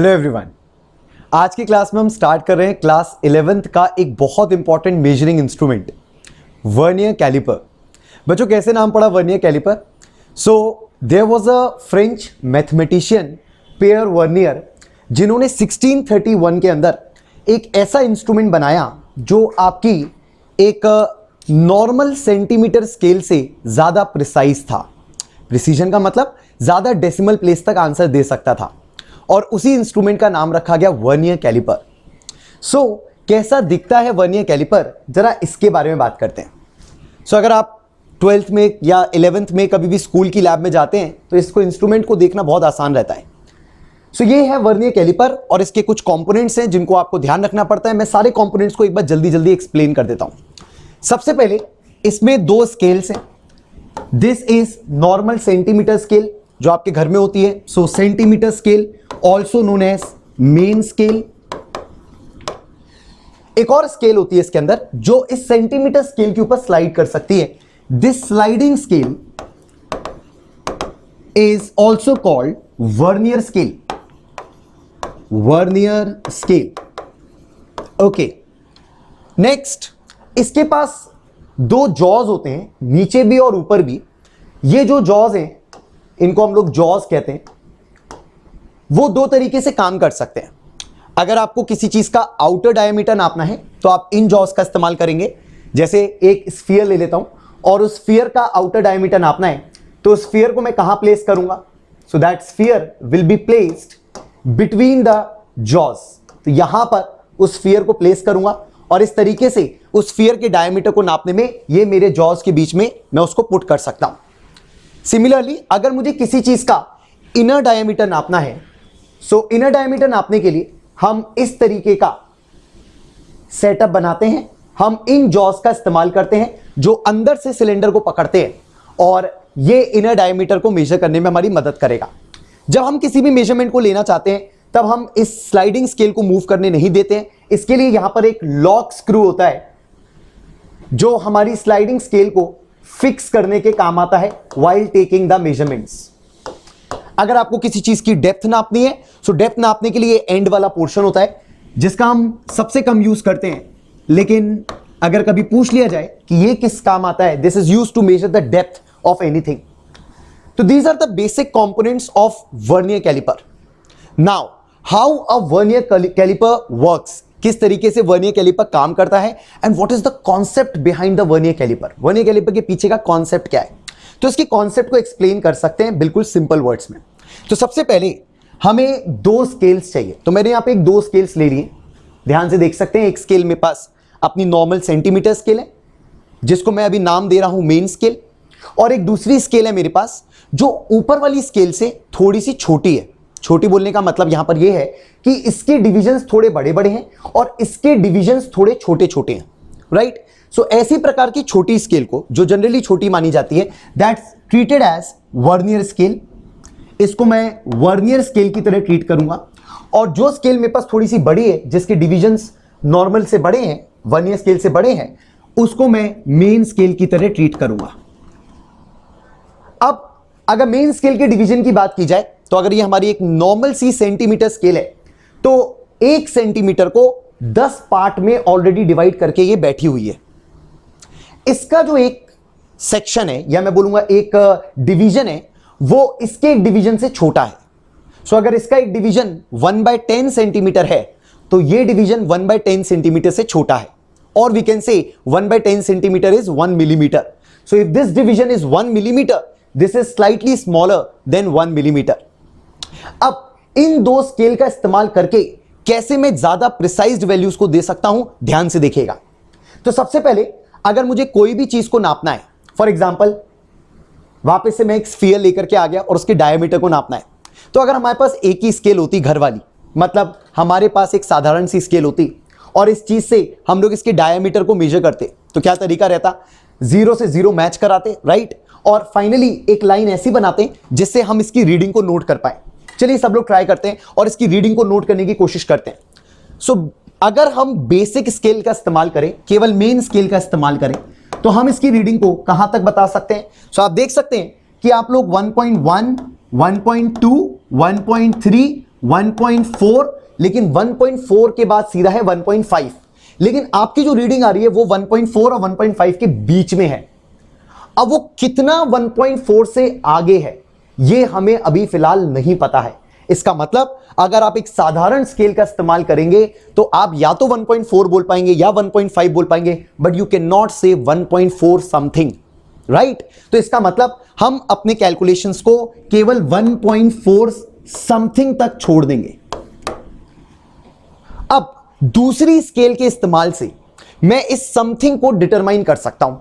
Hello everyone, आज की class में हम स्टार्ट कर रहे हैं क्लास 11th का एक बहुत important measuring instrument vernier caliper. बच्चों कैसे नाम पड़ा vernier caliper? So there was a French mathematician Pierre Vernier जिन्होंने 1631 के अंदर एक ऐसा इंस्ट्रूमेंट बनाया जो आपकी एक नॉर्मल सेंटीमीटर स्केल से ज़्यादा प्रिसाइज था। प्रिसीजन का मतलब ज़्यादा डेसिमल प्लेस तक आंसर दे सकता था और उसी इंस्ट्रूमेंट का नाम रखा गया वर्नियर कैलिपर। सो कैसा दिखता है वर्नियर कैलिपर, जरा इसके बारे में बात करते हैं। अगर आप 12th में या 11th में कभी भी स्कूल की लैब में जाते हैं तो इसको इंस्ट्रूमेंट को देखना बहुत आसान रहता है। ये है वर्नियर कैलिपर और इसके कुछ कंपोनेंट्स हैं जिनको आपको ध्यान रखना पड़ता है। मैं सारे कंपोनेंट्स को एक बार जल्दी जल्दी एक्सप्लेन कर देता हूं। सबसे पहले इसमें दो स्केल्स हैं। This is normal centimetre scale जो आपके घर में होती है। Centimetre scale also known as main scale. एक और स्केल होती है इसके अंदर जो इस सेंटीमीटर स्केल के ऊपर स्लाइड कर सकती है। This sliding scale is also called vernier scale. Vernier scale. Okay, next इसके पास दो जॉज होते हैं, नीचे भी और ऊपर भी। ये जो जॉज हैं इनको हम लोग जॉज कहते हैं। वो दो तरीके से काम कर सकते हैं। अगर आपको किसी चीज का आउटर डायमीटर नापना है तो आप इन जॉज का इस्तेमाल करेंगे। जैसे एक स्फीयर ले लेता हूं और उस स्फीयर का आउटर डायमीटर नापना है तो स्फीयर को मैं कहां प्लेस करूंगा? So that sphere will be placed between the jaws. तो यहां पर उस स्फीयर को प्लेस करूंगा और इस तरीके से उस स्फीयर के डायमीटर को नापने में ये मेरे जॉज के बीच में मैं उसको पुट कर सकता हूं। सिमिलरली अगर मुझे किसी चीज का इनर डायमीटर नापना है, सो इनर डायमीटर नापने के लिए हम इस तरीके का सेटअप बनाते हैं। हम इन जॉज का इस्तेमाल करते हैं जो अंदर से सिलेंडर को पकड़ते हैं और ये इनर डायमीटर को मेजर करने में हमारी मदद करेगा। जब हम किसी भी मेजरमेंट को लेना चाहते हैं तब हम इस स्लाइडिंग स्केल को मूव करने नहीं देते हैं। इसके लिए यहां पर एक लॉक स्क्रू होता है जो हमारी स्लाइडिंग स्केल को फिक्स करने के काम आता है व्हाइल टेकिंग द मेजरमेंट्स। अगर आपको किसी चीज की डेप्थ नापनी है, सो डेप्थ नापने के लिए एंड वाला पोर्शन होता है जिसका हम सबसे कम यूज करते हैं। लेकिन अगर कभी पूछ लिया जाए कि ये किस काम आता है, this is used to measure the depth of anything. तो these are the basic components of vernier caliper. Now how a vernier caliper works, किस तरीके से वर्नियर कैलिपर काम करता है and what is the concept behind the vernier caliper. Vernier caliper के पीछे का कॉन्सेप्ट क्या है, तो इसके कॉन्सेप्ट को एक्सप्लेन कर सकते हैं बिल्कुल सिंपल वर्ड्स में। तो सबसे पहले हमें दो स्केल्स चाहिए। तो मैंने यहां पे एक दो स्केल्स ले लिए, ध्यान से देख सकते हैं। एक स्केल मेरे पास अपनी नॉर्मल सेंटीमीटर स्केल है जिसको मैं अभी नाम दे रहा हूं मेन स्केल, और एक दूसरी स्केल है मेरे पास जो ऊपर वाली स्केल से थोड़ी सी छोटी है। छोटी बोलने का मतलब यहां पर यह है कि इसके डिविजन्स थोड़े बड़े बड़े हैं और इसके डिविजन्स थोड़े छोटे छोटे हैं, राइट। सो ऐसी प्रकार की छोटी स्केल को जो जनरली छोटी मानी जाती है that's treated as vernier scale. इसको मैं वर्नियर स्केल की तरह ट्रीट करूंगा। और जो स्केल मेरे पास थोड़ी सी बड़ी है, जिसके डिविजन्स नॉर्मल से बड़े हैं, वर्नियर स्केल से बड़े हैं, उसको मैं मेन स्केल की तरह ट्रीट करूंगा। अब अगर मेन स्केल के डिवीजन की बात की जाए तो अगर ये हमारी एक नॉर्मल सी सेंटीमीटर स्केल है तो 1 सेंटीमीटर को 10 पार्ट में ऑलरेडी डिवाइड करके ये बैठी हुई है। इसका जो एक सेक्शन है या मैं बोलूंगा एक डिवीजन है वो इसके एक डिवीजन से छोटा है। सो अगर इसका एक डिवीजन 1/10 सेंटीमीटर है तो ये डिवीजन 1/10 सेंटीमीटर से छोटा है। और we can say 1/10 centimetre is 1 millimetre. So if this division is 1 millimetre, this is slightly smaller than 1 millimetre. अब इन दो स्केल का इस्तेमाल करके कैसे मैं ज्यादा प्रिसाइज्ड वैल्यूज को दे सकता हूं, ध्यान से देखिएगा। तो सबसे पहले अगर मुझे कोई भी चीज को नापना है, फॉर एग्जांपल वापस से मैं एक स्फीयर लेकर के आ गया और उसके डायमीटर को नापना है, तो अगर हमारे पास एक ही स्केल होती घर वाली, मतलब हमारे पास एक साधारण सी स्केल होती और इस चीज से हम लोग इसके डायमीटर को मेजर करते, तो क्या तरीका रहता? 0 से 0 मैच कराते, राइट, और फाइनली एक लाइन ऐसी बनाते जिससे हम इसकी रीडिंग को नोट कर पाए। चलिए सब लोग ट्राई करते हैं और इसकी रीडिंग को नोट करने की कोशिश करते हैं। सो अगर हम बेसिक स्केल का इस्तेमाल करें, केवल मेन स्केल का इस्तेमाल करें, तो हम इसकी रीडिंग को कहां तक बता सकते हैं? आप देख सकते हैं कि आप लोग 1.1, 1.2, 1.3 1.4, लेकिन 1.4 के बाद सीधा है 1.5, लेकिन आपकी जो रीडिंग आ रही है वो 1.4 और 1.5 के बीच में है। अब वो कितना 1.4 से आगे है ये हमें अभी फिलहाल नहीं पता है। इसका मतलब अगर आप एक साधारण स्केल का इस्तेमाल करेंगे तो आप या तो 1.4 बोल पाएंगे या 1.5 बोल पाएंगे, बट यू कैन नॉट से 1.4 समथिंग, राइट। तो इसका मतलब हम अपने कैलकुलेशंस को केवल 1.4 समथिंग तक छोड़ देंगे। अब दूसरी स्केल के इस्तेमाल से मैं इस समथिंग को डिटरमाइन कर सकता हूं,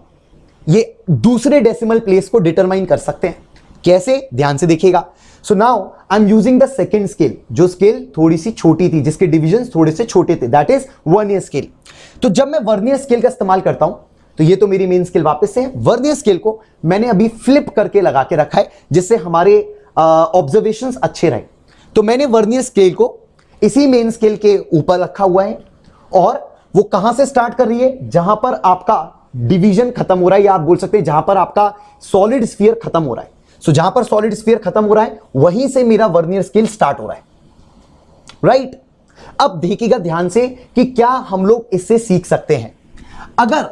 ये दूसरे डेसिमल प्लेस को डिटरमाइन कर सकते हैं। कैसे, ध्यान से देखिएगा। So now I am using the second scale, जो स्केल थोड़ी सी छोटी थी, जिसके डिविजन्स थोड़े से छोटे थे, दैट इज वर्नियर स्केल। तो जब मैं वर्नियर स्केल का इस्तेमाल करता हूं तो ये तो मेरी मेन स्केल वापस से है। वर्नियर स्केल को मैंने अभी फ्लिप करके लगा के रखा है जिससे हमारे ऑब्जर्वेशंस अच्छे रहे। तो मैंने वर्नियर स्केल को इसी मेन स्केल के ऊपर रखा हुआ है और वो कहां से स्टार्ट कर रही है, जहां पर आपका डिवीजन खत्म हो रहा है, या आप बोल सकते हैं जहां पर आपका सॉलिड स्फीयर खत्म हो रहा है। सो जहां पर सॉलिड स्फीयर खत्म हो रहा है वहीं से मेरा वर्नियर स्केल स्टार्ट हो रहा है, राइट। अब देखिएगा ध्यान से कि क्या हम लोग इससे सीख सकते हैं। अगर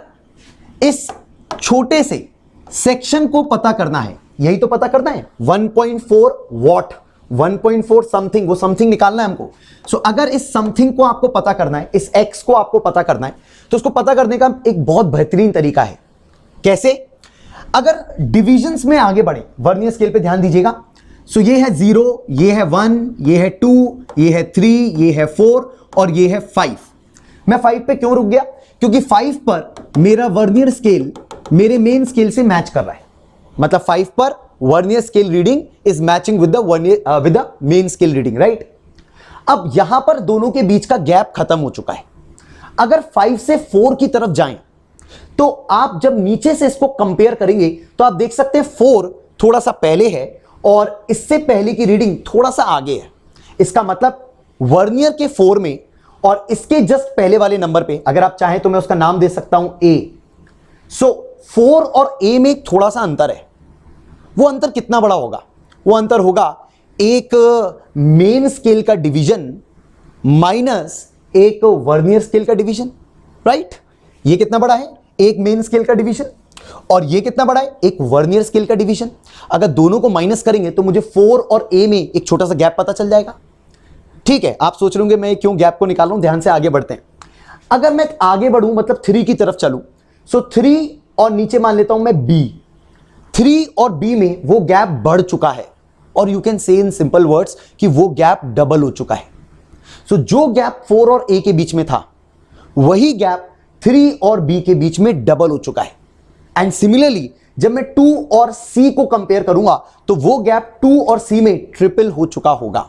इस छोटे से सेक्शन को पता करना है, यही तो पता करना है, 1.4 वॉट, 1.4 समथिंग, वो समथिंग निकालना है हमको। सो अगर इस समथिंग को आपको पता करना है, इस x को आपको पता करना है, तो उसको पता करने का एक बहुत बेहतरीन तरीका है। कैसे, अगर डिविजन्स में आगे बढ़े, वर्नियर स्केल पे ध्यान दीजिएगा। सो ये है 0, ये है 1, ये है 2, ये है 3, ये है 4 और ये है 5। मैं 5 पे क्यों रुक गया, क्योंकि 5 पर मेरा वर्नियर स्केल मेरे मेन स्केल से मैच कर रहा है। मतलब 5 पर vernier scale reading is matching with the main scale reading, right. अब यहां पर दोनों के बीच का गैप खत्म हो चुका है। अगर 5 से 4 की तरफ जाएं तो आप जब नीचे से इसको कंपेयर करेंगे तो आप देख सकते हैं 4 थोड़ा सा पहले है और इससे पहले की रीडिंग थोड़ा सा आगे है। इसका मतलब वर्नियर के 4 में और इसके जस्ट पहले वाले नंबर पे, अगर आप चाहें तो मैं उसका नाम दे सकता हूं A। सो 4 और A में थोड़ा सा अंतर है। वो अंतर कितना बड़ा होगा, वो अंतर होगा एक मेन स्केल का डिवीजन माइनस एक वर्नियर स्केल का डिवीजन, राइट। ये कितना बड़ा है, एक मेन स्केल का डिवीजन, और ये कितना बड़ा है, एक वर्नियर स्केल का डिवीजन। अगर दोनों को माइनस करेंगे तो मुझे 4 और A में एक छोटा सा गैप पता चल जाएगा। ठीक है, आप सोच रहे होंगे मैं क्यों गैप को निकाल रहा हूं, ध्यान से आगे बढ़ते हैं। अगर मैं आगे बढ़ूं मतलब 3 की तरफ चलूं, सो 3 और नीचे मान लेता हूं मैं B, 3 और B में वो गैप बढ़ चुका है, और you can say in simple words कि वो गैप डबल हो चुका है। सो जो गैप 4 और A के बीच में था वही गैप 3 और B के बीच में डबल हो चुका है। एंड सिमिलरली जब मैं 2 और C को कंपेयर करूंगा तो वो गैप 2 और C में ट्रिपल हो चुका होगा।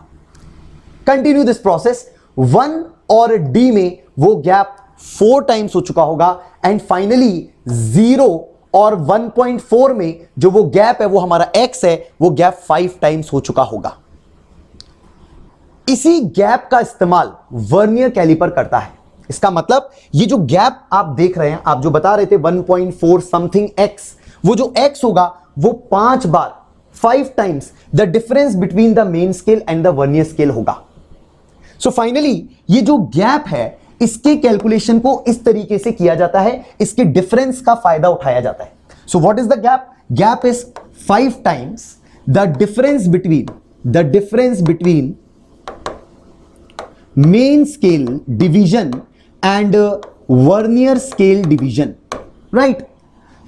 कंटिन्यू दिस प्रोसेस, 1 और D में वो गैप 4 टाइम्स हो चुका होगा, एंड फाइनली 0 और 1.4 में जो वो गैप है वो हमारा x है, वो गैप 5 टाइम्स हो चुका होगा। इसी गैप का इस्तेमाल वर्नियर कैलिपर करता है। इसका मतलब ये जो गैप आप देख रहे हैं, आप जो बता रहे थे 1.4 समथिंग x, वो जो x होगा वो 5 बार 5 times the difference between the main scale and the vernier scale होगा। सो फाइनली ये जो गैप है इसके कैलकुलेशन को इस तरीके से किया जाता है, इसके डिफरेंस का फायदा उठाया जाता है। So what is the gap, gap is 5 times the difference between main scale division and vernier scale division, right.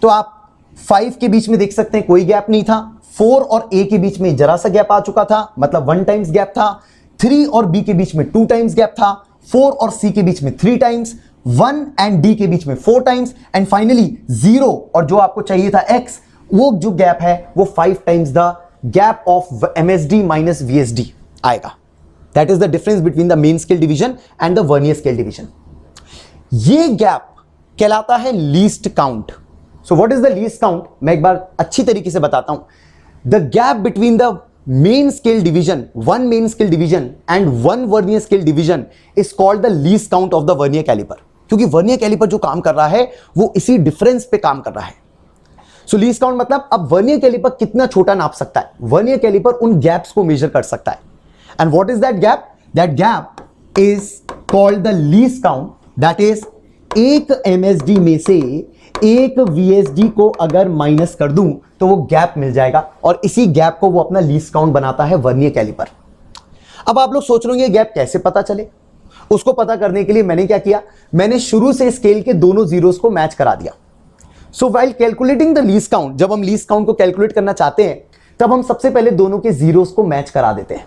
तो आप 5 के बीच में देख सकते हैं कोई गैप नहीं था, 4 और A के बीच में जरा सा गैप आ चुका था, मतलब 1 टाइम्स गैप था, 3 और B के बीच में 2 टाइम्स गैप था, 4 और C के बीच में 3 टाइम्स, 1 एंड D के बीच में 4 टाइम्स, एंड फाइनली 0 और जो आपको चाहिए था X, वो जो गैप है वो 5 times the gap of MSD minus VSD आएगा। That is the difference between the main scale division and the vernier scale division. ये गैप कहलाता है least count. So what is the least count, मैं एक बार अच्छी तरीके से बताता हूं। The gap between the main scale division, one main scale division and one vernier scale division is called the least count of the vernier caliper, क्योंकि vernier caliper जो काम कर रहा है वो इसी डिफरेंस पे काम कर रहा है। सो लीस्ट काउंट मतलब अब वर्नियर कैलिपर कितना छोटा नाप सकता है, वर्नियर कैलिपर उन गैप्स को मेजर कर सकता है। And what is that gap? That gap is called the least count, that is एक एमएसडी में से एक वीएसडी को अगर माइनस कर दूं तो वो गैप मिल जाएगा, और इसी गैप को वो अपना लीस्ट काउंट बनाता है वर्नियर कैलिपर। अब आप लोग सोच रहे होंगे गैप कैसे पता चले? उसको पता करने के लिए मैंने क्या किया, मैंने शुरू से स्केल के दोनों जीरोस को मैच करा दिया। सो while calculating the least count, जब हम लीस्ट काउंट को कैलकुलेट करना चाहते हैं तब हम सबसे पहले दोनों के जीरोस को मैच करा देते हैं।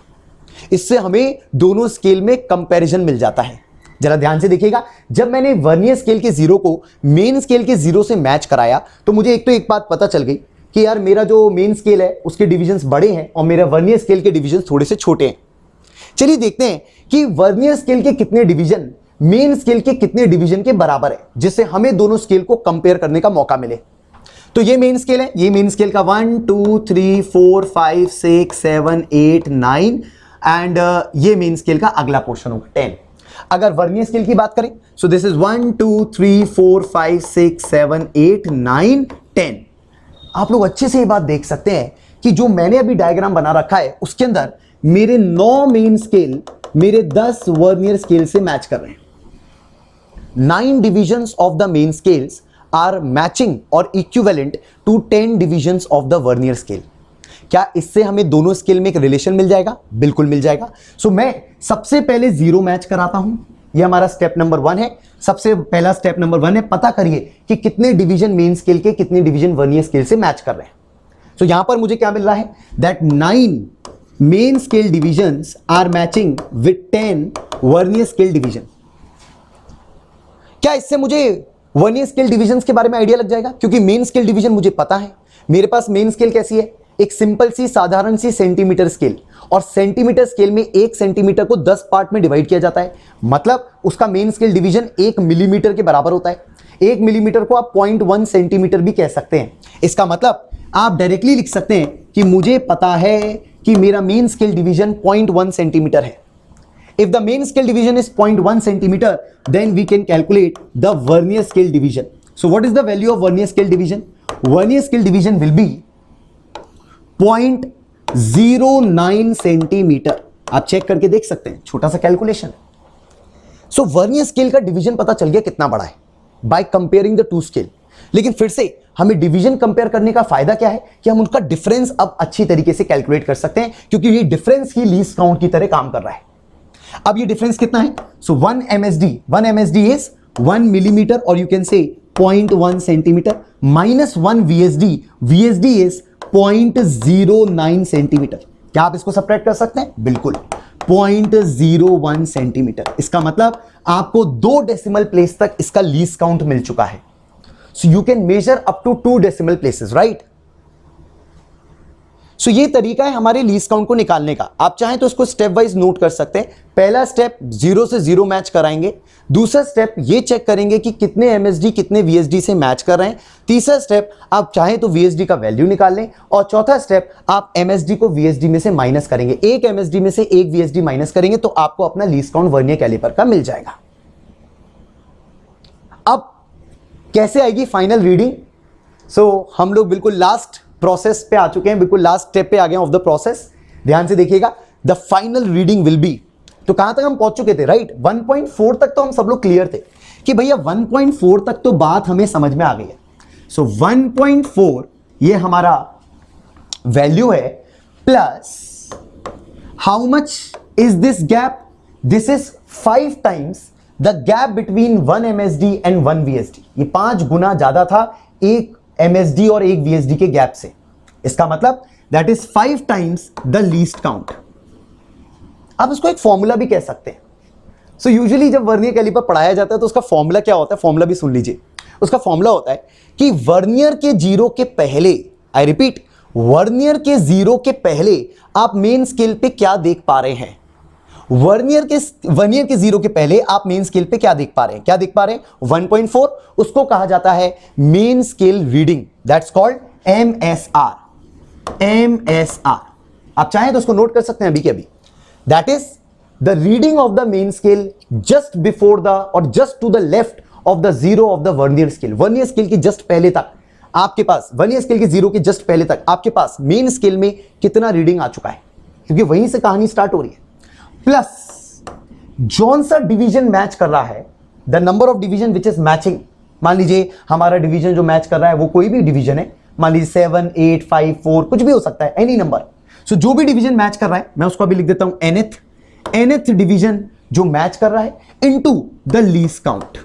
इससे हमें दोनों स्केल में कंपैरिजन मिल जाता है। जरा ध्यान से देखिएगा, जब मैंने वर्नियर स्केल के जीरो को मेन स्केल के जीरो से मैच कराया तो मुझे एक बात पता चल गई कि यार मेरा जो मेन स्केल है उसके डिविजन्स बड़े हैं और मेरा वर्नियर स्केल के डिविजन्स थोड़े से छोटे हैं। चलिए देखते हैं कि वर्नियर स्केल के कितने डिवीजन मेन स्केल के कितने डिवीजन के बराबर है, जिससे हमें दोनों स्केल को कंपेयर करने का मौका मिले। तो ये मेन स्केल है, ये मेन स्केल का 1 2 3 4 5 6 7 8 9 एंड ये मेन स्केल का अगला पोर्शन होगा 10। अगर वर्नियर स्केल की बात करें सो दिस इज 1 2 3 4 5 6 7 8 9 10। आप लोग अच्छे से ये बात देख सकते हैं कि जो मैंने अभी डायग्राम बना रखा है उसके अंदर मेरे 9 मेन स्केल मेरे 10 वर्नियर स्केल से मैच कर रहे हैं। 9 divisions of the main scales are matching और equivalent to 10 divisions of the vernier scale. क्या इससे हमें दोनों स्केल में एक रिलेशन मिल जाएगा? बिल्कुल मिल जाएगा। सो मैं सबसे पहले जीरो मैच कराता हूं, ये हमारा स्टेप नंबर 1 है। सबसे पहला स्टेप नंबर 1 है, पता करिए कि कितने डिवीजन मेन स्केल के कितने डिवीजन वर्नियर स्केल से मैच कर रहे हैं। सो यहां पर मुझे क्या मिल रहा है, that 9 main scale divisions are matching with 10 vernier scale division. क्या इससे मुझे वर्नियर स्केल डिविजन्स के बारे में आइडिया लग जाएगा? क्योंकि मेन स्केल डिवीजन मुझे पता है। मेरे पास मेन स्केल कैसी है, एक सिंपल सी साधारण सी सेंटीमीटर स्केल, और सेंटीमीटर स्केल में 1 सेंटीमीटर को 10 पार्ट में डिवाइड किया जाता है, मतलब उसका मेन स्केल डिवीजन 1 मिलीमीटर के बराबर होता है। 1 मिलीमीटर को आप 0.1 सेंटीमीटर भी कह सकते हैं। इसका मतलब आप डायरेक्टली लिख सकते हैं कि मुझे पता है कि मेरा मेन स्केल डिवीजन 0.1 सेंटीमीटर है। If the main scale division is 0.1 centimeter, then we can calculate the vernier scale division. So what is the value of vernier scale division? Vernier scale division will be 0.09 centimetre. आप check करके देख सकते हैं, छोटा सा calculation. सो vernier scale का division पता चल गया कितना बड़ा है by comparing the two scale. लेकिन फिर से हमें डिवीजन कंपेयर करने का फायदा क्या है कि हम उनका डिफरेंस अब अच्छी तरीके से कैलकुलेट कर सकते हैं, क्योंकि ये डिफरेंस ही लीस्ट काउंट की तरह काम कर रहा है। अब ये डिफरेंस कितना है? सो 1 MSD इज 1 मिलीमीटर और you can say 0.1 centimetre minus 1 VSD is 0.09 centimetre. क्या आप इसको सब्ट्रैक्ट कर सकते हैं? बिल्कुल, 0.01 सेंटीमीटर। इसका मतलब आपको 2 डेसिमल प्लेस तक इसका लीस्ट काउंट मिल चुका है। So you can measure up to 2 decimal places, right? So ये तरीका है हमारे लीस्ट काउंट को निकालने का। आप चाहें तो इसको स्टेप वाइज नोट कर सकते हैं। पहला स्टेप 0 से 0 मैच कराएंगे। दूसरा स्टेप ये चेक करेंगे कि कितने एमएसडी कितने वीएसडी से मैच कर रहे हैं। तीसरा स्टेप आप चाहें तो वीएसडी का वैल्यू निकाल लें, और चौथा स्टेप आप एमएसडी को वीएसडी में से माइनस करेंगे। एक एमएसडी में से एक वीएसडी माइनस करेंगे तो आपको अपना लीस्ट काउंट वर्नियर कैलिपर का मिल जाएगा। अब कैसे आएगी फाइनल रीडिंग? सो हम लोग बिल्कुल लास्ट प्रोसेस पे आ चुके हैं, बिल्कुल लास्ट स्टेप पे आ गए ऑफ द प्रोसेस। ध्यान से देखिएगा, the final reading will be, तो कहां तक हम पहुंच चुके थे, राइट? 1.4 तक तो हम सब लोग क्लियर थे कि भैया 1.4 तक तो बात हमें समझ में आ गई है। सो 1.4 ये हमारा वैल्यू है, plus how much is this gap? This is 5 times the gap between 1 MSD and 1 VSD। ये 5 गुना ज्यादा था एक MSD और एक VSD के गैप से। इसका मतलब that is 5 times the least count. आप इसको एक फॉर्मूला भी कह सकते हैं। सो यूजुअली जब वर्नियर कैलिपर पढ़ाया जाता है तो उसका फॉर्मूला क्या होता है, फॉर्मूला भी सुन लीजिए। उसका फॉर्मूला होता है कि वर्नियर के 0 के पहले, आई रिपीट, वर्नियर के 0 के पहले आप मेन स्केल पे क्या देख पा रहे हैं। वर्नियर के 0 के पहले आप मेन स्केल पे क्या देख पा रहे हैं? क्या देख पा रहे हैं? 1.4। उसको कहा जाता है main scale reading, that's called MSR। आप चाहें तो उसको नोट कर सकते हैं अभी के अभी। That is the reading of the main scale just before the और just to the left of the 0 of the vernier scale. Vernier scale की जस्ट पहले तक आपके पास, वर्नियर स्केल के 0 के जस्ट पहले तक आपके पास मेन स्केल में कितना रीडिंग आ चुका है, क्योंकि वहीं से कहानी स्टार्ट हो रही है। प्लस जौन सा डिवीजन मैच कर रहा है, the number of division which is matching. मान लीजिए हमारा डिवीजन जो मैच कर रहा है वो कोई भी डिवीजन है, मान लीजिए 7, 8, 5, 4 कुछ भी हो सकता है, एनी नंबर। सो जो भी डिवीजन मैच कर रहा है मैं उसको अभी लिख देता हूं nth डिवीजन जो मैच कर रहा है इनटू द लीस्ट काउंट,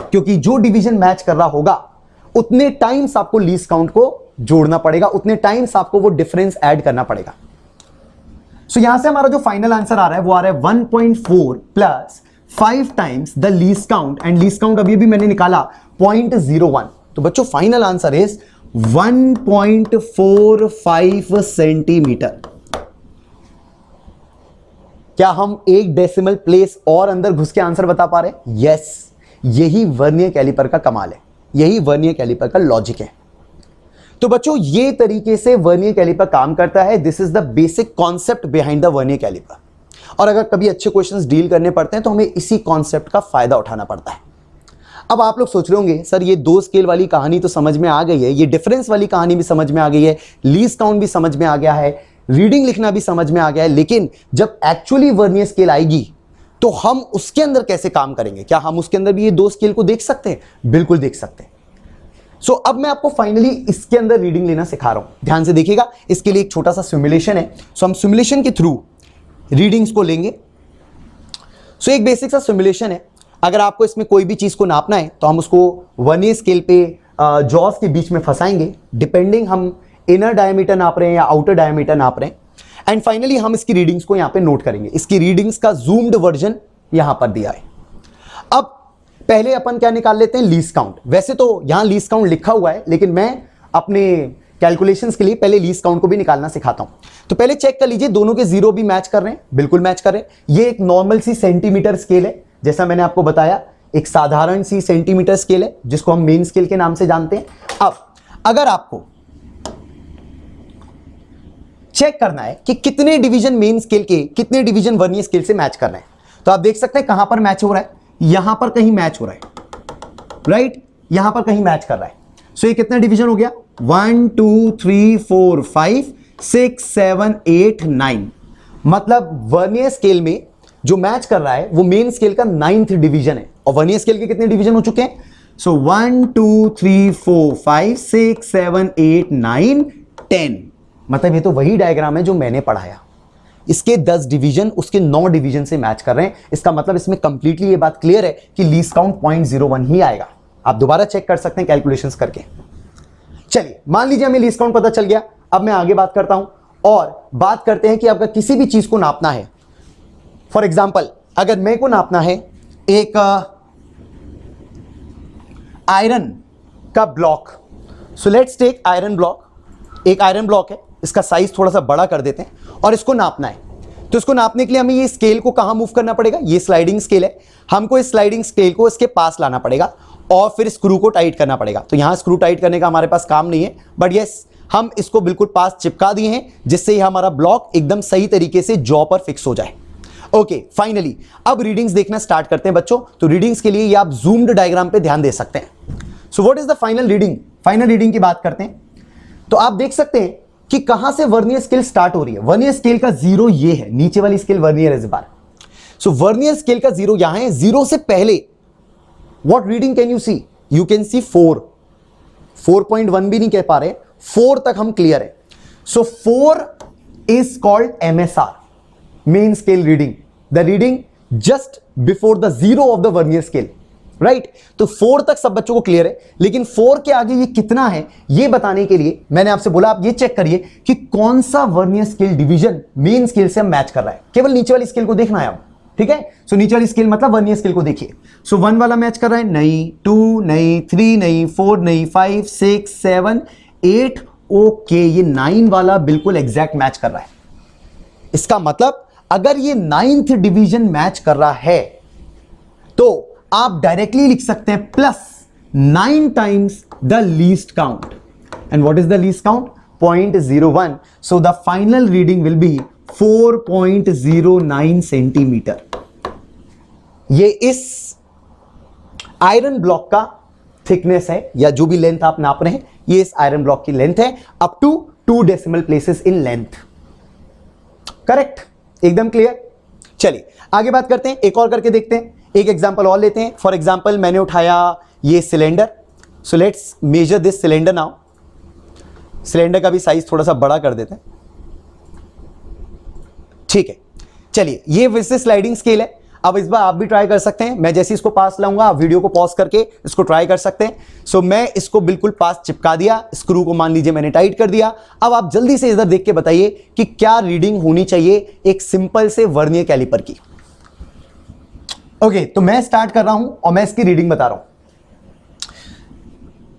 क्योंकि जो डिवीजन मैच कर रहा होगा उतने टाइम्स आपको लीस्ट काउंट को जोड़ना पड़ेगा, उतने टाइम्स आपको वो डिफरेंस ऐड करना पड़ेगा। सो यहां से हमारा जो फाइनल आंसर आ रहा है वो आ रहा है 1.4 plus 5 times the least count, and least count अभी भी मैंने निकाला 0.01। तो बच्चों फाइनल आंसर इज 1.45 सेंटीमीटर। क्या हम एक डेसिमल प्लेस और अंदर घुस के आंसर बता पा रहे हैं? यस, यही वर्नियर कैलिपर का कमाल है, यही वर्नियर कैलिपर का लॉजिक है। तो बच्चों ये तरीके से वर्नियर कैलिपर काम करता है। This is the basic concept behind the vernier caliper. और अगर कभी अच्छे क्वेश्चंस डील करने पड़ते हैं तो हमें इसी कॉन्सेप्ट का फायदा उठाना पड़ता है। अब आप लोग सोच रहे होंगे सर ये 2 स्केल वाली कहानी तो समझ में आ गई है, ये डिफरेंस वाली कहानी भी समझ में आ गई है, लीस्ट काउंट भी समझ में आ गया है, रीडिंग लिखना भी समझ में आ गया है, लेकिन जब एक्चुअली वर्नियर स्केल आएगी तो हम उसके अंदर कैसे काम करेंगे? क्या हम उसके अंदर भी ये 2 स्केल को देख सकते हैं? बिल्कुल देख सकते हैं। सो अब मैं आपको फाइनली इसके अंदर रीडिंग लेना सिखा रहा हूं, ध्यान से देखिएगा। इसके लिए एक छोटा सा सिमुलेशन है। सो हम सिमुलेशन के थ्रू रीडिंग्स को लेंगे। सो एक बेसिक सा सिमुलेशन है। अगर आपको इसमें कोई भी चीज को नापना है तो हम उसको वर्नियर स्केल पे जॉज के बीच में फंसाएंगे, डिपेंडिंग हम इनर डायमीटर नाप रहे हैं या आउटर डायमीटर नाप रहे हैं। एंड फाइनली हम इसकी रीडिंग्स को यहां पे नोट करेंगे। इसकी रीडिंग्स का जूम्ड वर्जन यहां पर दिया है। अब पहले अपन क्या निकाल लेते हैं? Least count. वैसे तो यहां लीस्ट काउंट लिखा हुआ है, लेकिन मैं अपने कैलकुलेशंस के लिए पहले लीस्ट काउंट को भी निकालना सिखाता हूं। तो पहले चेक कर लीजिए दोनों के जीरो भी मैच कर रहे हैं, बिल्कुल मैच कर रहे हैं। ये एक नॉर्मल सी सेंटीमीटर स्केल है, जैसा मैंने आपको बताया, एक साधारण सी सेंटीमीटर स्केल है जिसको हम मेन स्केल के नाम से जानते हैं। अब अगर आपको चेक करना है कि कितने डिवीजन मेन स्केल के, कितने डिवीजन वर्नियर स्केल से मैच कर रहे हैं, तो आप देख सकते हैं कहां पर मैच हो रहा है, यहां पर कहीं मैच हो रहा है, राइट, यहां पर कहीं मैच कर रहा है। सो ये कितना डिवीजन हो गया? 1 2 3 4 5 6 7 8 9। मतलब वर्नियर स्केल में जो मैच कर रहा है वो मेन स्केल का 9th डिवीजन है। और वर्नियर स्केल के कितने डिवीजन हो चुके हैं? सो 1 2 3 4 5 6 7 8 9 10। मतलब ये तो वही डायग्राम है जो मैंने पढ़ाया। इसके 10 डिवीजन उसके 9 डिवीजन से मैच कर रहे हैं। इसका मतलब इसमें कंप्लीटली ये बात क्लियर है कि लीस्ट काउंट 0.01 ही आएगा। आप दोबारा चेक कर सकते हैं कैलकुलेशंस करके। चलिए मान लीजिए हमें लीस्ट काउंट पता चल गया। अब मैं आगे बात करता हूं और बात करते हैं कि आपका किसी भी चीज को नापना है। फॉर एग्जाम्पल अगर मेरे को नापना है एक आयरन का block. So let's take iron block. एक आयरन ब्लॉक है, इसका साइज थोड़ा सा बड़ा कर देते हैं और इसको नापना है। तो इसको नापने के लिए हमें ये स्केल को कहां मूव करना पड़ेगा? ये स्लाइडिंग स्केल है, हमको इस स्लाइडिंग स्केल को इसके पास लाना पड़ेगा और फिर स्क्रू को टाइट करना पड़ेगा। तो यहां स्क्रू टाइट करने का हमारे पास काम नहीं है, बट यस हम इसको बिल्कुल पास चिपका दिए हैं जिससे ही हमारा ब्लॉक एकदम सही तरीके से जॉ पर फिक्स हो जाए। ओके, फाइनली अब रीडिंग्स देखना स्टार्ट करते हैं बच्चों। तो रीडिंग्स के लिए ये आप जूम्ड डायग्राम पे ध्यान दे सकते हैं। So what is the final reading? Final reading की बात करते हैं तो आप देख सकते हैं कि कहां से वर्नियर स्केल स्टार्ट हो रही है। वर्नियर स्केल का जीरो ये है, नीचे वाली स्केल वर्नियर इस बार। सो वर्नियर स्केल का जीरो यहां है। जीरो से पहले what reading can you see? You can see 4, 4.1 भी नहीं कह पा रहे, 4 तक हम क्लियर है। सो 4 is called MSR, main scale reading, the reading just before the zero of the vernier scale, right. तो 4 तक सब बच्चों को क्लियर है, लेकिन 4 के आगे ये कितना है ये बताने के लिए मैंने आपसे बोला आप ये चेक करिए कि कौन सा vernier scale division main scale से मैच कर रहा है। केवल नीचे वाली स्केल को देखना है आप, ठीक है। सो नीचे वाली स्केल मतलब वर्नियर स्केल को देखिए। सो 1 वाला मैच कर रहा है, नहीं, 2 नहीं, 3 नहीं, 4 नहीं, 5 6 7 8। ओके, ये 9 वाला बिल्कुल एग्जैक्ट मैच कर रहा है। इसका मतलब अगर ये 9th डिवीजन मैच कर रहा है तो आप डायरेक्टली लिख सकते हैं +9 times the least count. And what is the least count? 0.01। So the final reading will be 4.09 centimetre. ये इस आयरन ब्लॉक का थिकनेस है, या जो भी लेंथ आप नाप रहे हैं, ये इस आयरन ब्लॉक की लेंथ है, up to 2 decimal places in length. Correct, एकदम क्लियर। चलिए आगे बात करते हैं, एक और करके देखते हैं, एक एग्जांपल और लेते हैं। फॉर एग्जांपल मैंने उठाया ये cylinder, so let's measure this cylinder now. Cylinder का भी साइज थोड़ा सा बड़ा कर देते हैं, ठीक है। चलिए ये वैसे स्लाइडिंग स्केल है, अब इस बार आप भी ट्राई कर सकते हैं। मैं जैसे इसको पास लाऊंगा आप वीडियो को पॉज करके इसको ट्राई कर सकते हैं। सो मैं इसको बिल्कुल पास चिपका दिया, स्क्रू को मान लीजिए मैंने टाइट कर दिया। अब आप जल्दी से इधर देख के बताइए कि क्या रीडिंग होनी चाहिए एक सिंपल से वर्नियर कैलिपर की। ओके, तो मैं स्टार्ट कर रहा हूं और मैं इसकी रीडिंग बता रहा हूं।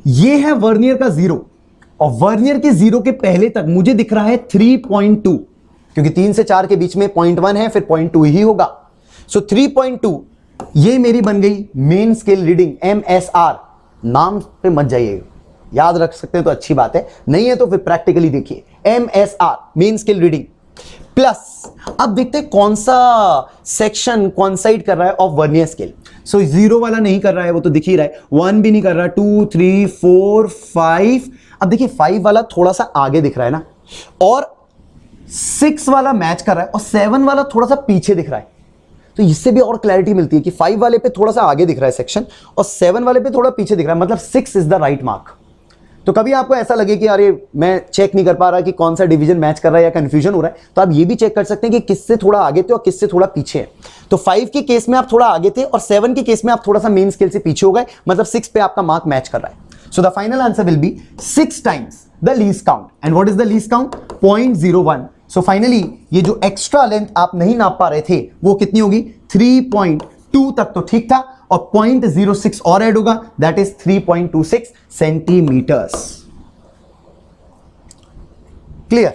ये है वर्नियर का 0 और वर्नियर के 0 के पहले तक मुझे दिख रहा है 3.2, क्योंकि 3 से 4 के बीच में 0.1 है, फिर 0.2 ही होगा। सो 3.2 ये मेरी बन गई मेन स्केल रीडिंग MSR। नाम पे मत जाइए, याद रख सकते हैं तो अच्छी बात है, नहीं है तो फिर प्रैक्टिकली देखिए MSR main scale reading plus. अब देखते हैं कौन सा सेक्शन कॉन्साइड कर रहा है ऑफ वर्नियर स्केल। सो 0 वाला नहीं कर रहा है, वो तो दिख ही रहा है, 1 भी नहीं कर रहा, 2 3 4 5। अब देखिए 5 वाला थोड़ा सा आगे दिख रहा है ना, और 6 वाला मैच कर रहा है और 7 वाला थोड़ा सा पीछे दिख रहा है। तो इससे भी और क्लैरिटी मिलती है कि 5 वाले पे थोड़ा सा आगे दिख रहा है सेक्शन और 7 वाले पे थोड़ा पीछे दिख रहा है, मतलब 6 इज द राइट मार्क। तो कभी आपको ऐसा लगे कि अरे मैं चेक नहीं कर पा रहा कि कौन सा डिवीजन मैच कर रहा है या कंफ्यूजन हो रहा है, तो आप ये भी चेक कर सकते हैं कि किससे थोड़ा आगे थे और किससे थोड़ा पीछे है। तो 5 के केस में आप थोड़ा आगे थे और 7 के केस में आप थोड़ा सा मेन स्केल से पीछे हो गए, मतलब 6 पे आपका मार्क मैच कर रहा है। So the final answer will B 6 times the least count. And what is the least count? 0.01। So finally ये जो एक्स्ट्रा लेंथ आप नहीं नाप पा रहे थे वो कितनी होगी? 3.2 तक तो ठीक था, और 0.06 और ऐड होगा, that is 3.26 centimetres. Clear?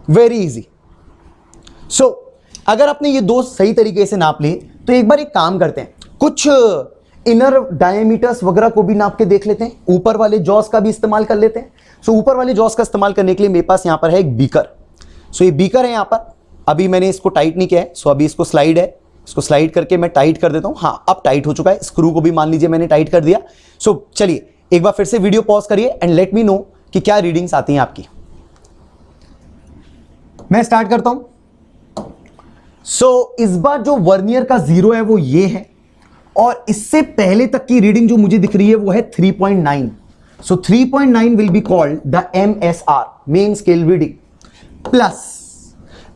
Very easy. So अगर आपने ये दो सही तरीके से नाप लिए तो एक बार एक काम करते हैं, कुछ इनर डायमीटर्स वगैरह को भी नाप के देख लेते हैं, ऊपर वाले जॉस का भी इस्तेमाल कर लेते हैं। सो ऊपर वाले जॉस का इस्तेमाल करने के लिए मेरे पास यहां पर है एक बीकर। सो ये बीकर है यहां पर, अभी मैंने इसको टाइट नहीं किया है, सो अभी इसको स्लाइड है, इसको स्लाइड करके मैं टाइट कर देता हूं। हाँ अब टाइट हो चुका है, स्क्रू को भी मान लीजिए मैंने टाइट कर दिया। सो चलिए एक बार फिर से वीडियो पॉज करिए एंड लेट मी नो कि क्या रीडिंग्स आती हैं आपकी। मैं स्टार्ट करता हूं। सो इस बार जो वर्नियर का 0 है वो ये है, और इससे पहले तक की रीडिंग जो मुझे दिख रही है वो है 3.9। सो 3.9 will be called the MSR main scale reading plus.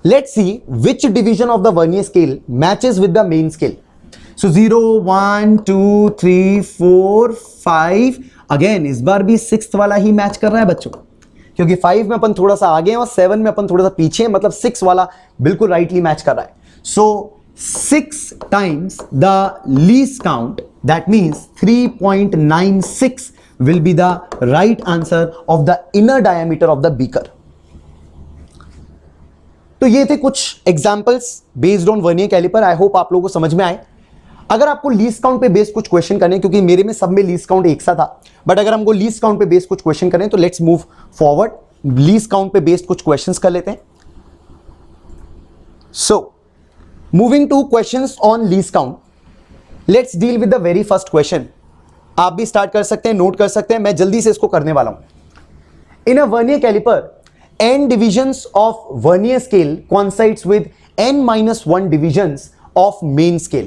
Let's see which division of the vernier scale matches with the main scale. So 0, 1, 2, 3, 4, 5. Again इस बार भी 6th वाला ही मैच कर रहा है बच्चों, क्योंकि 5 में अपन थोड़ा सा आगे हैं और 7 में अपन थोड़ा सा पीछे हैं, मतलब 6 वाला बिल्कुल राइटली मैच कर रहा है। So 6 times the least count, that means 3.96 will be the right answer of the inner diameter of the beaker. तो ये थे कुछ examples based on vernier caliper. I hope आप लोगों को समझ में आए। अगर आपको लीस्ट काउंट पे बेस्ड कुछ क्वेश्चन करने, क्योंकि मेरे में सब में लीस्ट काउंट एक सा था, बट अगर हमको लीस्ट काउंट पे बेस्ड कुछ क्वेश्चन करें तो let's move forward, least count पे बेस्ड कुछ क्वेश्चंस कर लेते हैं। So moving two questions on least count, let's deal with the very first question. आप भी स्टार्ट कर सकते हैं, नोट कर सकते हैं, मैं जल्दी से इसको करने वाला हूं। In a vernier caliper, n divisions of vernier scale coincides with n-1 divisions of main scale,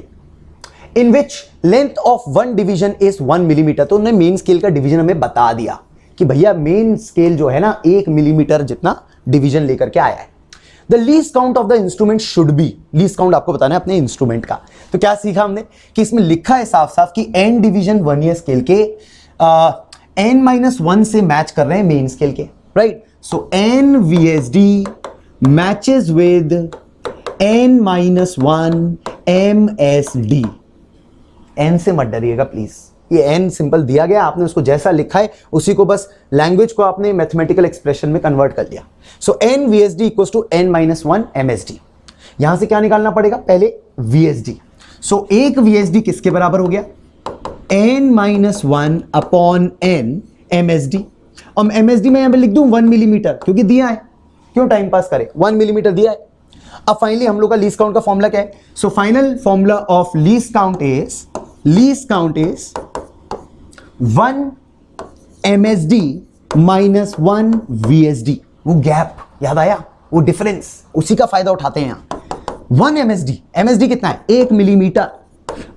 in which length of one division is 1 millimeter। तो उन्होंने मेन स्केल का डिवीजन हमें बता दिया कि भैया मेन स्केल जो है ना 1 मिलीमीटर जितना डिवीजन लेकर के आया है। The least count of the instrument should be, least count आपको बताना है अपने इंस्ट्रूमेंट का। तो क्या सीखा हमने कि इसमें लिखा है साफ साफ कि n डिवीजन वर्नियर स्केल के n-1 से मैच कर रहे हैं मेन स्केल के, right. So n VSD matches with n-1 MSD। n से मत डरिएगा प्लीज, ये n सिंपल दिया गया, आपने उसको जैसा लिखा है उसी को बस लैंग्वेज को आपने मैथमेटिकल एक्सप्रेशन में कन्वर्ट कर लिया। So n VSD equals to n-1 MSD। यहां से क्या निकालना पड़ेगा? पहले VSD। So एक VSD किसके बराबर हो गया? n-1 upon n MSD। और MSD में यहां पे लिख दूं 1 मिलीमीटर, क्योंकि दिया है, क्यों टाइम पास करें, 1 मिलीमीटर दिया है। अब फाइनली हम लोग का लीस्ट काउंट का फॉर्मूला क्या है? So final formula of least count is 1 MSD minus 1 VSD। वो गैप याद आया, वो डिफरेंस, उसी का फायदा उठाते हैं यहां। 1 MSD, MSD कितना है 1 मिलीमीटर,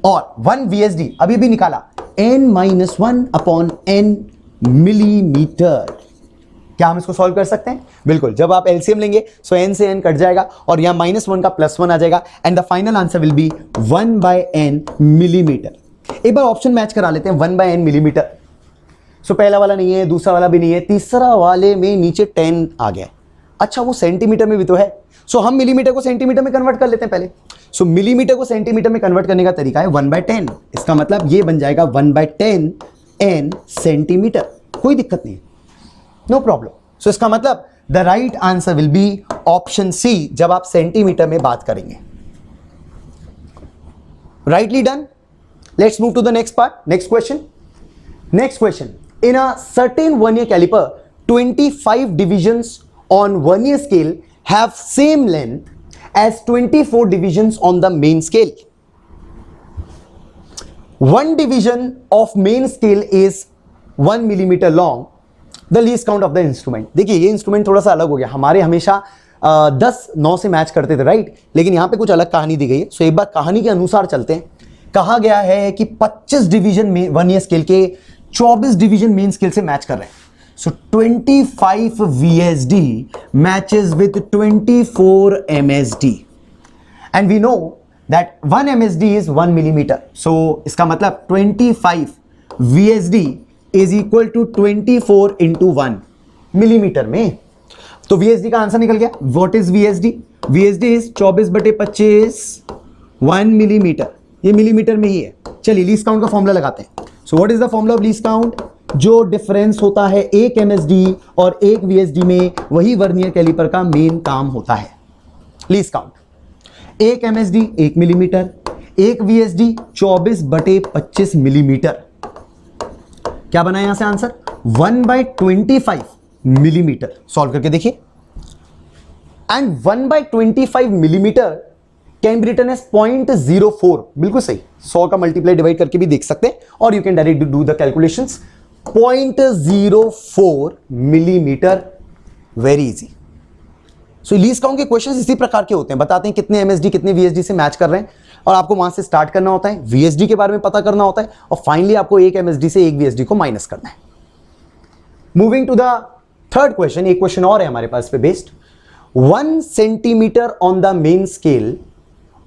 और 1 VSD अभी भी निकाला n-1/n मिलीमीटर। क्या हम इसको सॉल्व कर सकते हैं? बिल्कुल। जब आप एलसीएम लेंगे सो n से n कट जाएगा और यहां -1 का +1 आ जाएगा and the final answer will B 1/n millimetre. एक बार ऑप्शन मैच करा लेते हैं 1/n मिलीमीटर। सो पहला वाला नहीं है, दूसरा वाला भी नहीं है, तीसरा वाले में नीचे 10 आ गया। अच्छा वो सेंटीमीटर में भी तो है, सो हम मिलीमीटर को सेंटीमीटर में कन्वर्ट कर लेते हैं पहले। सो मिलीमीटर को सेंटीमीटर में कन्वर्ट करने का तरीका है 1/10। इसका मतलब ये बन जाएगा 1/10 n सेंटीमीटर। कोई दिक्कत नहीं, नो प्रॉब्लम। सो इसका मतलब the right answer will be option C जब आप सेंटीमीटर में बात करेंगे। Rightly done. Let's move to the next part, next question. Next question, in a certain vernier caliper 25 divisions on vernier scale have same length as 24 divisions on the main scale. One division of main scale is 1 millimeter long. The least count of the instrument. देखिए ये instrument थोड़ा सा अलग हो गया, हमारे हमेशा 10-9 से मैच करते थे राइट, लेकिन यहां पे कुछ अलग कहानी दी गई है। सो एक बार कहानी के अनुसार चलते हैं। कहा गया है कि 25 डिवीजन में वर्नियर स्केल के 24 डिवीजन मेन स्केल से मैच कर रहे हैं। So 25 VSD matches with 24 MSD and we know that 1 MSD is 1 millimetre. So इसका मतलब 25 VSD is equal to 24 into 1 millimetre में। तो VSD का आंसर निकल गया। What is VSD? VSD is 24/25 1 millimetre. ये मिलीमीटर में ही है। चलिए लीस्ट काउंट का फॉर्मूला लगाते हैं। So what is the formula of least count? जो डिफरेंस होता है 1 MSD और 1 VSD में, वही वर्नियर कैलिपर का मेन काम होता है। Least count 1 MSD 1 millimetre, 1 VSD 24/25 millimetre. क्या बना यहां से आंसर? 1/25 मिलीमीटर। सॉल्व करके देखिए। And 1/25 millimetre can be written as 0.04। बिल्कुल सही, 100 का मल्टीप्लाई डिवाइड करके भी देख सकते हैं और you can direct do the calculations. 0.04 millimetre, very easy. So least count के क्वेश्चंस इसी प्रकार के होते हैं, बताते हैं कितने MSD कितने VSD से मैच कर रहे हैं और आपको वहां से स्टार्ट करना होता है, VSD के बारे में पता करना होता है और फाइनली आपको 1 MSD से 1 VSD को माइनस करना है। Moving to the third question, एक क्वेश्चन और है हमारे पास पे based. 1 centimetre on the main scale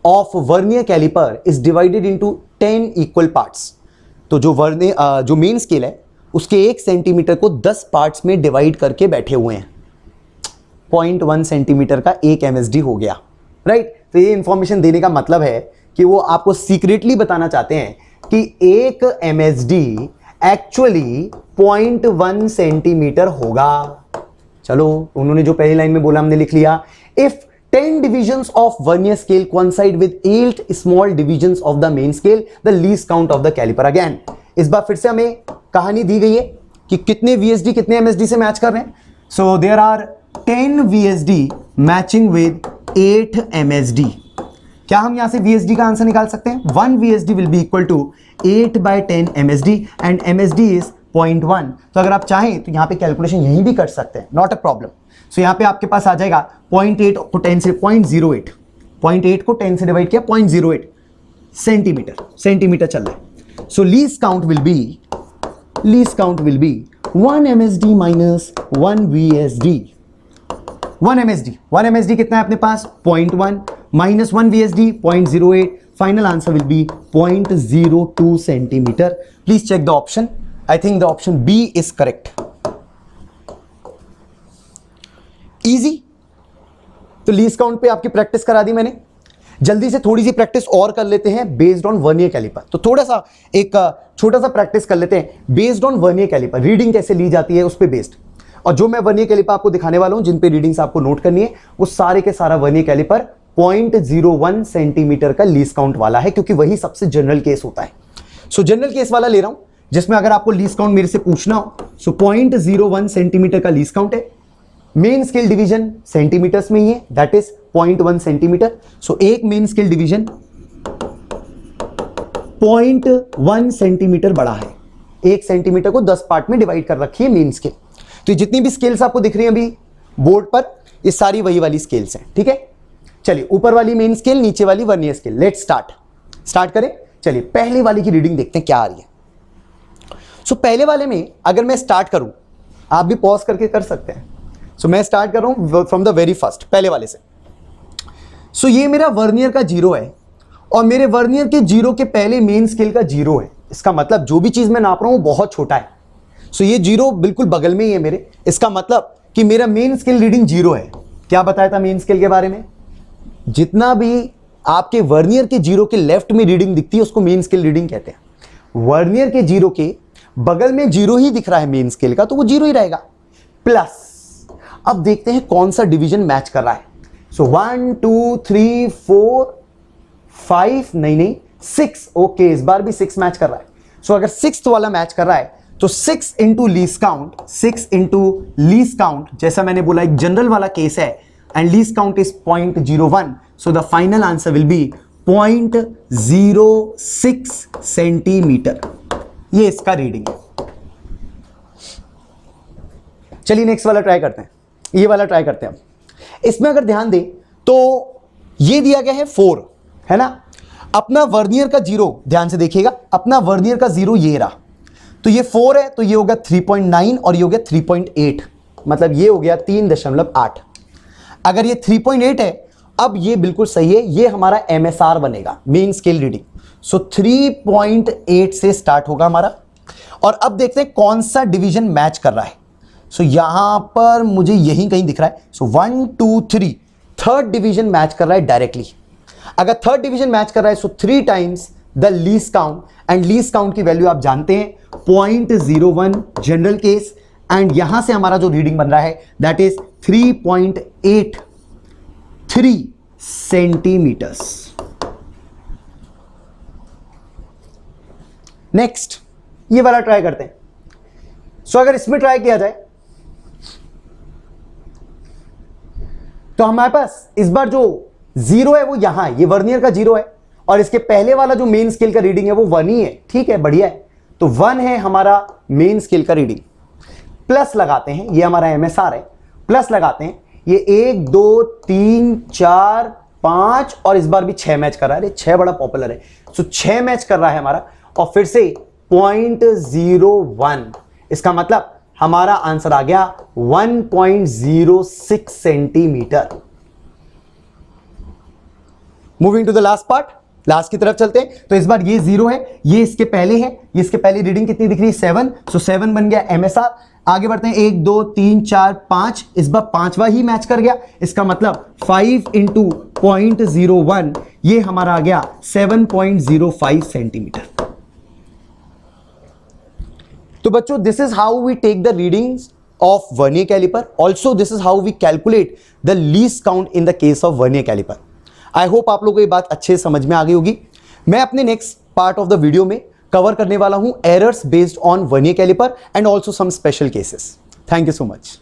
of vernier caliper is divided into 10 equal parts. तो जो मेन स्केल है उसके 1 सेंटीमीटर को 10 पार्ट्स में डिवाइड करके बैठे हुए हैं। 0.1 सेंटीमीटर का 1 MSD हो गया राइट। तो ये इंफॉर्मेशन देने का मतलब है कि वो आपको सीक्रेटली बताना चाहते हैं कि 1 MSD एक्चुअली 0.1 सेंटीमीटर होगा। चलो उन्होंने जो पहली लाइन में बोला हमने लिख लिया। If 10 divisions of vernier scale coincide with 8 small divisions of the main scale, the least count of the caliper again. इस बार फिर से हमें कहानी दी गई है कि कितने VSD कितने MSD से मैच कर रहे हैं। So there are 10 VSD matching with 8 MSD. क्या हम यहां से VSD का आंसर निकाल सकते हैं? 1 VSD will be equal to 8/10 MSD and MSD is 0.1। तो अगर आप चाहें तो यहां पे कैलकुलेशन यहीं भी कर सकते हैं, नॉट अ प्रॉब्लम। सो यहां पे आपके पास आ जाएगा 0.8 को 10 से 0.08, 0.8 को 10 से डिवाइड किया 0.08 सेंटीमीटर चल रहा है। So least count will be 1 MSD minus 1 VSD। 1 MSD कितना है अपने पास? 0.1 minus 1 VSD 0.08। Final answer will be 0.02 centimetre. Please check the option. I think the option B is correct. Easy. तो लीस्ट काउंट पे आपकी प्रैक्टिस करा दी मैंने। जल्दी से थोड़ी सी प्रैक्टिस और कर लेते हैं बेस्ड ऑन वर्नियर कैलिपर। तो थोड़ा सा एक छोटा सा प्रैक्टिस कर लेते हैं based on vernier caliper. Reading कैसे ली जाती है उस पे बेस्ड। और जो मैं वर्नियर कैलिपर आपको दिखाने वाला हूं, जिन पे रीडिंग्स आपको नोट करनी है, वो सारे के सारा वर्नियर कैलिपर 0.01 सेंटीमीटर का लीस्ट काउंट वाला है, क्योंकि वही सबसे जनरल केस होता है। सो जनरल केस वाला ले रहा हूं जिसमें अगर आपको लीस्ट काउंट मेरे से पूछना हो, सो 0.01 सेंटीमीटर का लीस्ट काउंट है। मेन स्केल डिवीजन सेंटीमीटर्स में ही है, दैट इज 0.1 सेंटीमीटर। सो एक मेन स्केल डिवीजन 0.1 सेंटीमीटर बड़ा है। 1 सेंटीमीटर को 10 पार्ट में डिवाइड कर रखी है मेन स्केल। तो जितनी भी स्केल्स आपको दिख रही हैं अभी बोर्ड पर, ये सारी वही वाली स्केल्स हैं, ठीक है। चलिए ऊपर वाली मेन स्केल, नीचे वाली वर्नियर स्केल। लेट्स स्टार्ट करें। चलिए पहले वाली की रीडिंग देखते हैं क्या आ रही है। सो पहले वाले में अगर मैं स्टार्ट करूं, आप भी पॉज करके कर सकते हैं। सो मैं स्टार्ट कर रहा हूं फ्रॉम द वेरी फर्स्ट, पहले वाले से। सो ये मेरा वर्नियर का 0 है और मेरे वर्नियर के 0 के पहले मेन स्केल का 0 है। इसका मतलब जो भी चीज मैं नाप रहा हूं बहुत छोटा है। सो ये 0 बिल्कुल बगल में ही है मेरे। इसका मतलब कि मेरा मेन स्केल रीडिंग 0 है। क्या बताया था मेन स्केल के बारे में? जितना भी आपके वर्नियर के 0 के लेफ्ट में रीडिंग दिखती है उसको मेन स्केल रीडिंग कहते हैं। वर्नियर के 0 के बगल में 0 ही दिख रहा है मेन स्केल का, तो वो 0 ही रहेगा। प्लस अब देखते हैं कौन सा डिवीजन मैच कर रहा है। सो 1 2 3 4 5 नहीं 6। ओके, इस बार भी 6 मैच कर रहा है। सो अगर 6th वाला मैच कर रहा है तो 6 into least count, 6 into least count, जैसा मैंने बोला एक जनरल वाला केस है and least count is 0.01, so the final answer will B 0.06 centimetre. ये इसका रीडिंग है। चलिए नेक्स्ट वाला ट्राई करते हैं, ये वाला ट्राई करते हैं। अब इसमें अगर ध्यान दें तो ये दिया गया है 4, है ना। अपना वर्नियर का 0 ध्यान से देखिएगा, अपना वर्नियर का 0 ये रहा, तो ये 4 है तो ये हो गया 3.9 और ये हो गया 3.8, मतलब ये हो गया 3.8। अगर ये 3.8 है, अब ये बिल्कुल सही है, ये हमारा MSR बनेगा, मेन स्केल रीडिंग। सो 3.8 से स्टार्ट होगा हमारा। और अब देखते हैं कौन सा डिवीजन मैच कर रहा है। सो यहां पर मुझे यही कहीं दिख रहा है। सो 1 2 3 थर्ड डिवीजन मैच कर रहा है डायरेक्टली। अगर थर्ड डिवीजन मैच कर रहा है सो 3 times the least count, and least count की वैल्यू आप जानते हैं 0.01 जनरल केस, एंड यहां से हमारा जो रीडिंग बन रहा है दैट इज 3.83 सेंटीमीटर्स। नेक्स्ट ये वाला ट्राई करते हैं। सो अगर इसमें ट्राई किया जाए तो हमारे पास इस बार जो 0 है वो यहां है, ये वर्नियर का 0 है और इसके पहले वाला जो मेन स्केल का रीडिंग है वो 1 ही है। ठीक है, बढ़िया है। तो 1 है हमारा मेन स्केल का रीडिंग। प्लस लगाते हैं, ये हमारा MSR है, प्लस लगाते हैं, ये 1 2 3 4 5 और इस बार भी 6 मैच कर रहा है। 6 बड़ा पॉपुलर है, सो 6 मैच कर रहा है हमारा। और फिर से 0.01, इसका मतलब हमारा आंसर आ गया 1.06 centimetre. Moving to the last part, last की तरफ चलते हैं। तो इस बार ये 0 है, ये इसके पहले है, ये इसके पहले रीडिंग कितनी दिख रही है 7, सो 7 बन गया MSR। आगे बढ़ते हैं 1 2 3 4 5, इस बार 5वां ही मैच कर गया, इसका मतलब 5 इंटू 0.01, ये हमारा आ गया 7.05 सेंटीमीटर। तो बच्चों this is how we take the readings of vernier caliper. Also this is how we calculate the least count in the case of vernier caliper. I hope आप लोगों को ये बात अच्छे से समझ में आ गई होगी। मैं अपने next part of the video में कवर करने वाला हूं errors based on vernier caliper and also some special cases. Thank you so much.